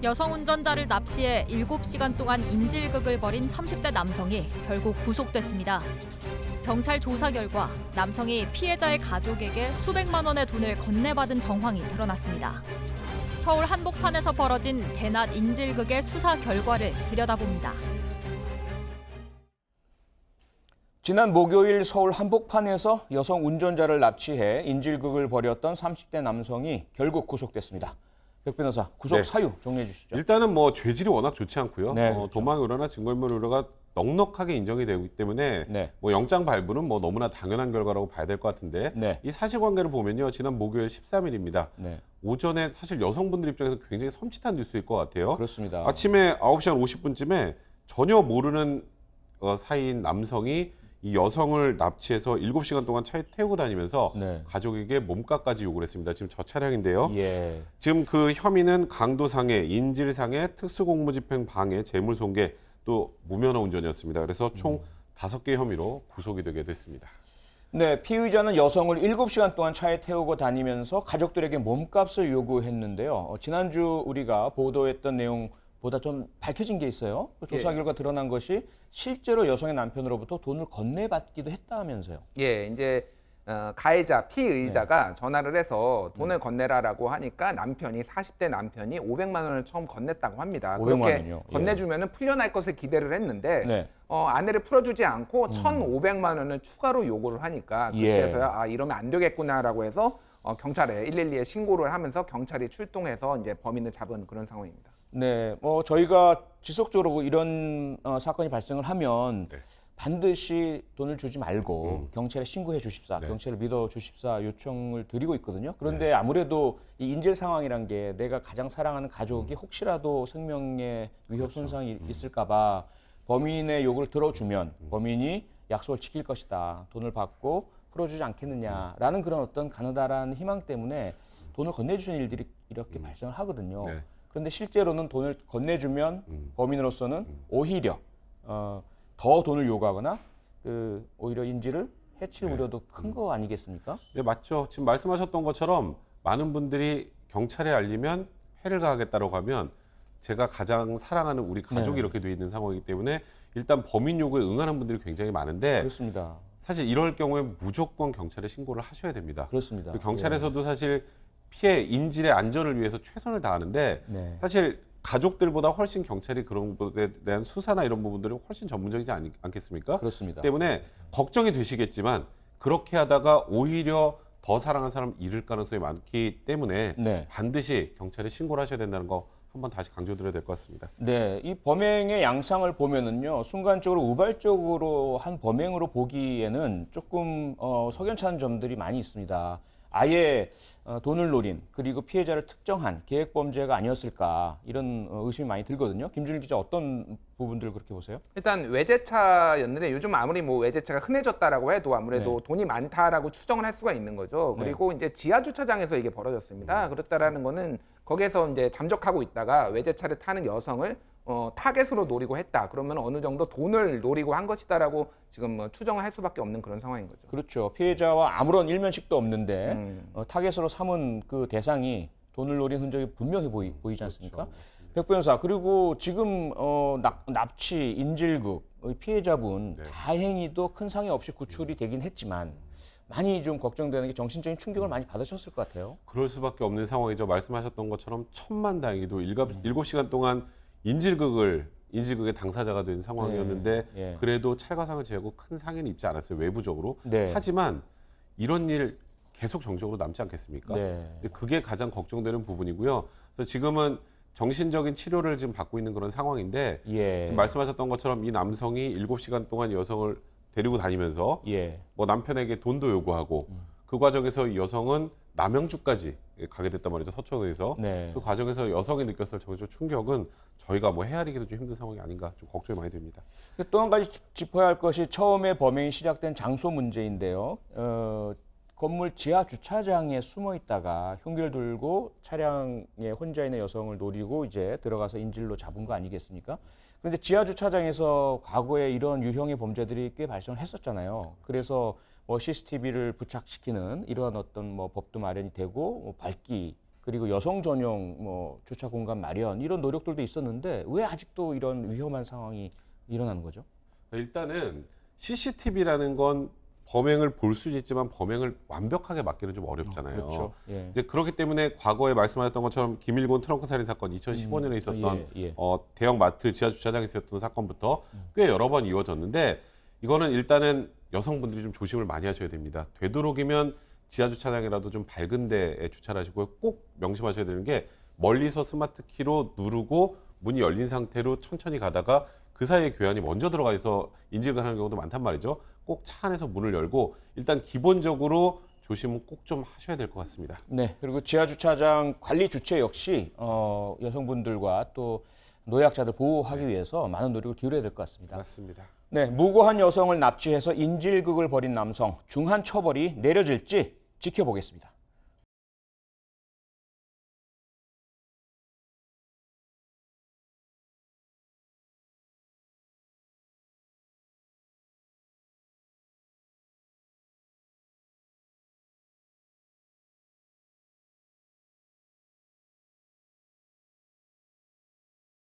여성 운전자를 납치해 7시간 동안 인질극을 벌인 30대 남성이 결국 구속됐습니다. 경찰 조사 결과 남성이 피해자의 가족에게 수백만 원의 돈을 건네받은 정황이 드러났습니다. 서울 한복판에서 벌어진 대낮 인질극의 수사 결과를 들여다봅니다. 지난 목요일 서울 한복판에서 여성 운전자를 납치해 인질극을 벌였던 30대 남성이 결국 구속됐습니다. 백 변호사, 구속 사유 정리해 주시죠. 일단은 뭐 죄질이 워낙 좋지 않고요. 네, 그렇죠. 도망 우려나 증거인멸 우려가 넉넉하게 인정이 되기 때문에 네. 뭐 영장 발부는 뭐 너무나 당연한 결과라고 봐야 될 것 같은데 네. 이 사실관계를 보면요. 지난 목요일 13일입니다. 네. 오전에 사실 여성분들 입장에서 굉장히 섬찟한 뉴스일 것 같아요. 그렇습니다. 아침에 9시 한 50분쯤에 전혀 모르는 사이인 남성이 이 여성을 납치해서 7시간 동안 차에 태우고 다니면서 네. 가족에게 몸값까지 요구를 했습니다. 지금 저 차량인데요. 예. 지금 그 혐의는 강도상해, 인질상해, 특수공무집행 방해, 재물손괴, 또 무면허 운전이었습니다. 그래서 총 5개 혐의로 구속이 되게 됐습니다. 네, 피의자는 여성을 7시간 동안 차에 태우고 다니면서 가족들에게 몸값을 요구했는데요. 지난주 우리가 보도했던 내용보다 좀 밝혀진 게 있어요. 조사 결과 드러난 것이 실제로 여성의 남편으로부터 돈을 건네받기도 했다면서요. 예, 이제 가해자, 피의자가 전화를 해서 돈을 건네라라고 하니까 남편이 40대 남편이 500만 원을 처음 건넸다고 합니다. 500만 그렇게 원이요? 예. 건네주면은 풀려날 것을 기대를 했는데 네. 아내를 풀어주지 않고 1,500만 원을 추가로 요구를 하니까 그때서야 아 이러면 안 되겠구나라고 해서 경찰에 112에 신고를 하면서 경찰이 출동해서 이제 범인을 잡은 그런 상황입니다. 네, 저희가 지속적으로 이런 사건이 발생을 하면 반드시 돈을 주지 말고 경찰에 신고해 주십사, 경찰을 믿어 주십사 요청을 드리고 있거든요. 그런데 아무래도 이 인질 상황이란 게 내가 가장 사랑하는 가족이 혹시라도 생명에 위협 손상이 있을까 봐 범인의 요구를 들어주면 범인이 약속을 지킬 것이다. 돈을 받고 풀어주지 않겠느냐라는 그런 어떤 가느다란 희망 때문에 돈을 건네주는 일들이 이렇게 발생을 하거든요. 네. 그런데 실제로는 돈을 건네주면 범인으로서는 오히려 더 돈을 요구하거나 오히려 인질을 해칠 우려도 큰 거 아니겠습니까? 네, 맞죠. 지금 말씀하셨던 것처럼 많은 분들이 경찰에 알리면 해를 가하겠다라고 하면 제가 가장 사랑하는 우리 가족이 이렇게 돼 있는 상황이기 때문에 일단 범인 요구에 응하는 분들이 굉장히 많은데 그렇습니다. 사실 이럴 경우에 무조건 경찰에 신고를 하셔야 됩니다. 그렇습니다. 그리고 경찰에서도 사실 피해 인질의 안전을 위해서 최선을 다하는데 네. 사실 가족들보다 훨씬 경찰이 그런 것에 대한 수사나 이런 부분들이 훨씬 전문적이지 않겠습니까? 그렇습니다. 때문에 걱정이 되시겠지만 그렇게 하다가 오히려 더 사랑하는 사람 잃을 가능성이 많기 때문에 네. 반드시 경찰에 신고를 하셔야 된다는 거 한번 다시 강조드려야 될 것 같습니다. 네, 이 범행의 양상을 보면은요, 순간적으로 우발적으로 한 범행으로 보기에는 조금 석연찮은 점들이 많이 있습니다. 아예 돈을 노린 그리고 피해자를 특정한 계획 범죄가 아니었을까 이런 의심이 많이 들거든요. 김준일 기자 어떤 부분들을 그렇게 보세요? 일단 외제차였는데 요즘 아무리 뭐 외제차가 흔해졌다라고 해도 아무래도 돈이 많다라고 추정을 할 수가 있는 거죠. 그리고 이제 지하 주차장에서 이게 벌어졌습니다. 그렇다라는 거는 거기에서 이제 잠적하고 있다가 외제차를 타는 여성을 타겟으로 노리고 했다. 그러면 어느 정도 돈을 노리고 한 것이다라고 지금 뭐 추정을 할 수밖에 없는 그런 상황인 거죠. 그렇죠. 피해자와 아무런 일면식도 없는데 타겟으로 삼은 그 대상이 돈을 노린 흔적이 분명히 보이지 않습니까? 백 변호사, 그리고 지금 납치, 인질극 피해자분 다행히도 큰 상해 없이 구출이 되긴 했지만 많이 좀 걱정되는 게 정신적인 충격을 많이 받으셨을 것 같아요. 그럴 수밖에 없는 상황이죠. 말씀하셨던 것처럼 천만다행히도 7시간 동안 인질극의 당사자가 된 상황이었는데 그래도 찰과상을 제하고 큰 상해는 입지 않았어요. 외부적으로. 네. 하지만 이런 일 계속 정적으로 남지 않겠습니까? 네. 근데 그게 가장 걱정되는 부분이고요. 그래서 지금은 정신적인 치료를 지금 받고 있는 그런 상황인데 지금 말씀하셨던 것처럼 이 남성이 7시간 동안 여성을 데리고 다니면서 뭐 남편에게 돈도 요구하고 그 과정에서 이 여성은 남양주까지 가게 됐단 말이죠. 서초동에서. 그 과정에서 여성이 느꼈을 정신적 충격은 저희가 뭐 헤아리기도 좀 힘든 상황이 아닌가 좀 걱정이 많이 됩니다. 또 한 가지 짚어야 할 것이 처음에 범행이 시작된 장소 문제인데요. 건물 지하 주차장에 숨어 있다가 흉기를 들고 차량에 혼자 있는 여성을 노리고 이제 들어가서 인질로 잡은 거 아니겠습니까? 그런데 지하 주차장에서 과거에 이런 유형의 범죄들이 꽤 발생을 했었잖아요. 그래서 뭐 CCTV를 부착시키는 이러한 어떤 뭐 법도 마련이 되고 밝기 그리고 여성 전용 뭐 주차 공간 마련 이런 노력들도 있었는데 왜 아직도 이런 위험한 상황이 일어나는 거죠? 일단은 CCTV라는 건 범행을 볼 수는 있지만 범행을 완벽하게 막기는 좀 어렵잖아요. 그렇죠. 예. 이제 그렇기 때문에 과거에 말씀하셨던 것처럼 김일곤 트렁크 살인 사건 2015년에 있었던 대형 마트 지하 주차장에서 있었던 사건부터 꽤 여러 번 이어졌는데 이거는 일단은 여성분들이 좀 조심을 많이 하셔야 됩니다. 되도록이면 지하 주차장이라도 좀 밝은 데에 주차를 하시고요. 꼭 명심하셔야 되는 게 멀리서 스마트 키로 누르고 문이 열린 상태로 천천히 가다가 그 사이에 교환이 먼저 들어가서 인질을 하는 경우도 많단 말이죠. 꼭 차 안에서 문을 열고 일단 기본적으로 조심은 꼭 좀 하셔야 될 것 같습니다. 네, 그리고 지하 주차장 관리 주체 역시 여성분들과 또 노약자들 보호하기 위해서 많은 노력을 기울여야 될 것 같습니다. 맞습니다. 네, 무고한 여성을 납치해서 인질극을 벌인 남성 중한 처벌이 내려질지 지켜보겠습니다.